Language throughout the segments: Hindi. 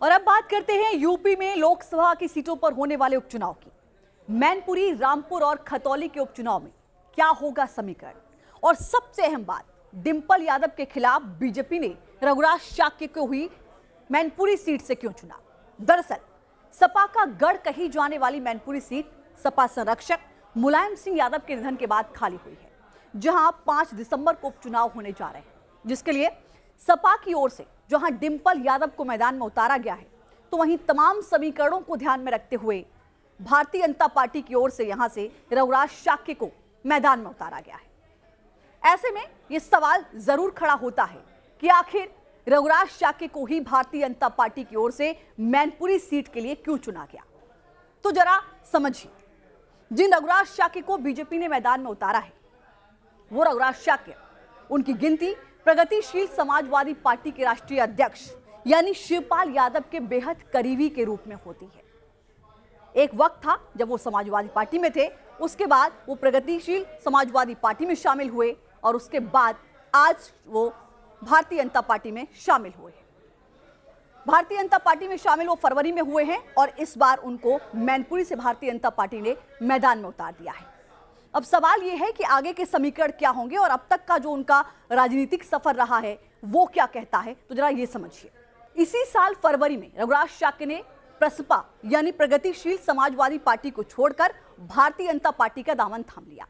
और अब बात करते हैं यूपी में लोकसभा की सीटों पर होने वाले उपचुनाव की। मैनपुरी, रामपुर और खतौली के उपचुनाव में क्या होगा समीकरण, और सबसे अहम बात, डिंपल यादव के खिलाफ बीजेपी ने रघुराज शाक्य को हुई मैनपुरी सीट से क्यों चुना। दरअसल सपा का गढ़ कही जाने वाली मैनपुरी सीट सपा संरक्षक मुलायम सिंह यादव के निधन के बाद खाली हुई है, जहां 5 दिसंबर को उपचुनाव होने जा रहे हैं, जिसके लिए सपा की ओर से जहां डिंपल यादव को मैदान में उतारा गया है, तो वहीं तमाम समीकरणों को ध्यान में रखते हुए भारतीय जनता पार्टी की ओर से यहां से रघुराज शाक्य को मैदान में उतारा गया है। ऐसे में यह सवाल जरूर खड़ा होता है कि आखिर रघुराज शाक्य को ही भारतीय जनता पार्टी की ओर से मैनपुरी सीट के लिए क्यों चुना गया। तो जरा समझिए, जिन रघुराज शाक्य को बीजेपी ने मैदान में उतारा है, वो रघुराज शाक्य, उनकी गिनती प्रगतिशील समाजवादी पार्टी के राष्ट्रीय अध्यक्ष यानी शिवपाल यादव के बेहद करीबी के रूप में होती है। एक वक्त था जब वो समाजवादी पार्टी में थे, उसके बाद वो प्रगतिशील समाजवादी पार्टी में शामिल हुए और उसके बाद आज वो भारतीय जनता पार्टी में शामिल हुए हैं। भारतीय जनता पार्टी में शामिल वो फरवरी में हुए हैं और इस बार उनको मैनपुरी से भारतीय जनता पार्टी ने मैदान में उतार दिया है। अब सवाल यह है कि आगे के समीकरण क्या होंगे और अब तक का जो उनका राजनीतिक सफर रहा है वो क्या कहता है, तो जरा ये समझिए। इसी साल फरवरी में रघुराज शाक्य ने प्रसपा यानी प्रगतिशील समाजवादी पार्टी को छोड़कर भारतीय जनता पार्टी का दामन थाम लिया।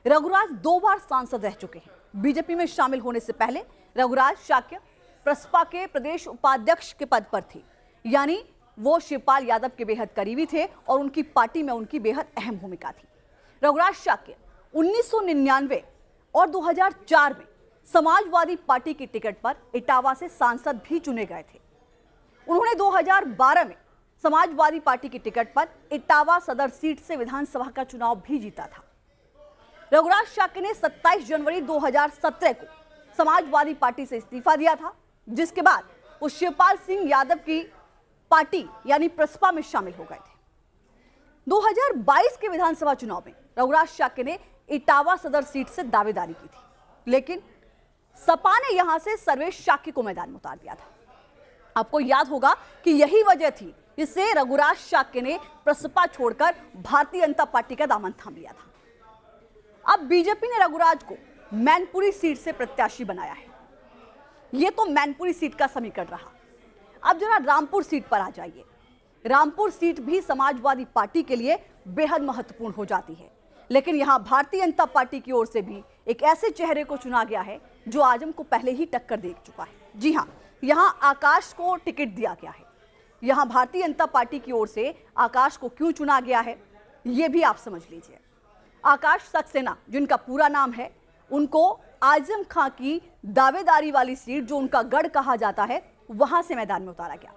रघुराज 2 बार सांसद रह चुके हैं। बीजेपी में शामिल होने से पहले रघुराज शाक्य प्रसपा के प्रदेश उपाध्यक्ष के पद पर थे, यानी वो शिवपाल यादव के बेहद करीबी थे और उनकी पार्टी में उनकी बेहद अहम भूमिका थी। रघुराज शाक्य 1999 और 2004 में समाजवादी पार्टी की टिकट पर इटावा से सांसद भी चुने गए थे। उन्होंने 2012 में समाजवादी पार्टी की टिकट पर इटावा सदर सीट से विधानसभा का चुनाव भी जीता था। रघुराज शाक्य ने 27 जनवरी 2017 को समाजवादी पार्टी से इस्तीफा दिया था, जिसके बाद वो शिवपाल सिंह यादव की पार्टी यानी प्रसपा में शामिल हो गए थे। 2022 के विधानसभा चुनाव में रघुराज शाक्य ने इटावा सदर सीट से दावेदारी की थी, लेकिन सपा ने यहां से सर्वेश शाक्य को मैदान में उतार दिया था। आपको याद होगा कि यही वजह थी जिससे रघुराज शाक्य ने प्रसपा छोड़कर भारतीय जनता पार्टी का दामन थाम लिया था। अब बीजेपी ने रघुराज को मैनपुरी सीट से प्रत्याशी बनाया है। यह तो मैनपुरी सीट का समीकरण रहा। अब जरा रामपुर सीट पर आ जाइए। रामपुर सीट भी समाजवादी पार्टी के लिए बेहद महत्वपूर्ण हो जाती है, लेकिन यहां भारतीय जनता पार्टी की ओर से भी एक ऐसे चेहरे को चुना गया है जो आजम को पहले ही टक्कर दे चुका है। जी हां, यहां आकाश को टिकट दिया गया है। यहां भारतीय जनता पार्टी की ओर से आकाश को क्यों चुना गया है, यह भी आप समझ लीजिए। आकाश सक्सेना, जिनका पूरा नाम है, उनको आजम खां की दावेदारी वाली सीट, जो उनका गढ़ कहा जाता है, वहां से मैदान में उतारा गया।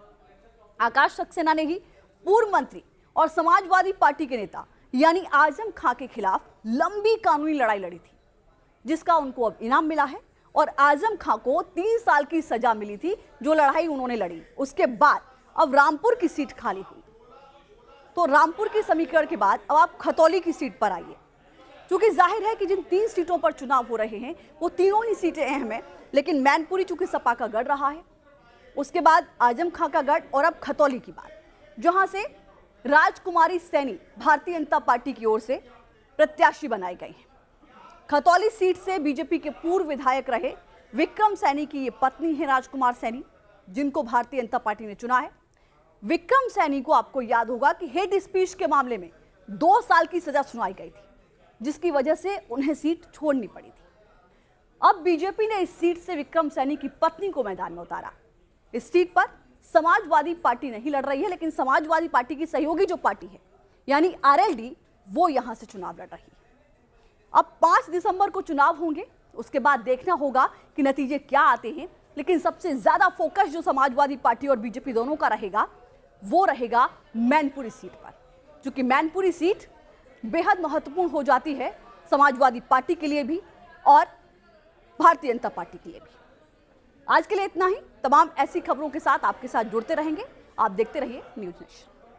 आकाश सक्सेना ने ही पूर्व मंत्री और समाजवादी पार्टी के नेता यानी आजम खां के खिलाफ लंबी कानूनी लड़ाई लड़ी थी, जिसका उनको अब इनाम मिला है। और आजम खां को 3 साल की सजा मिली थी जो लड़ाई उन्होंने लड़ी। उसके बाद अब रामपुर की सीट खाली हुई। तो रामपुर की समीकरण के बाद अब आप खतौली की सीट पर आइए। क्योंकि जाहिर है कि जिन 3 सीटों पर चुनाव हो रहे हैं वो तीनों ही सीटें अहम है, लेकिन मैनपुरी चूंकि सपा का गढ़ रहा है, उसके बाद आजम खां का गढ़, और अब खतौली की बात, जहां से राजकुमारी सैनी भारतीय जनता पार्टी की ओर से प्रत्याशी बनाई गई हैं। खतौली सीट से बीजेपी के पूर्व विधायक रहे विक्रम सैनी की ये पत्नी है राजकुमार सैनी, जिनको भारतीय जनता पार्टी ने चुना है। विक्रम सैनी को आपको याद होगा कि हेट स्पीच के मामले में 2 साल की सजा सुनाई गई थी, जिसकी वजह से उन्हें सीट छोड़नी पड़ी थी। अब बीजेपी ने इस सीट से विक्रम सैनी की पत्नी को मैदान में उतारा। इस सीट पर समाजवादी पार्टी नहीं लड़ रही है, लेकिन समाजवादी पार्टी की सहयोगी जो पार्टी है यानी आरएलडी, वो यहां से चुनाव लड़ रही है। अब 5 दिसंबर को चुनाव होंगे, उसके बाद देखना होगा कि नतीजे क्या आते हैं, लेकिन सबसे ज्यादा फोकस जो समाजवादी पार्टी और बीजेपी दोनों का रहेगा वो रहेगा मैनपुरी सीट पर, क्योंकि मैनपुरी सीट बेहद महत्वपूर्ण हो जाती है समाजवादी पार्टी के लिए भी और भारतीय जनता पार्टी के लिए भी। आज के लिए इतना ही। तमाम ऐसी खबरों के साथ आपके साथ जुड़ते रहेंगे। आप देखते रहिए न्यूज़ नेशन।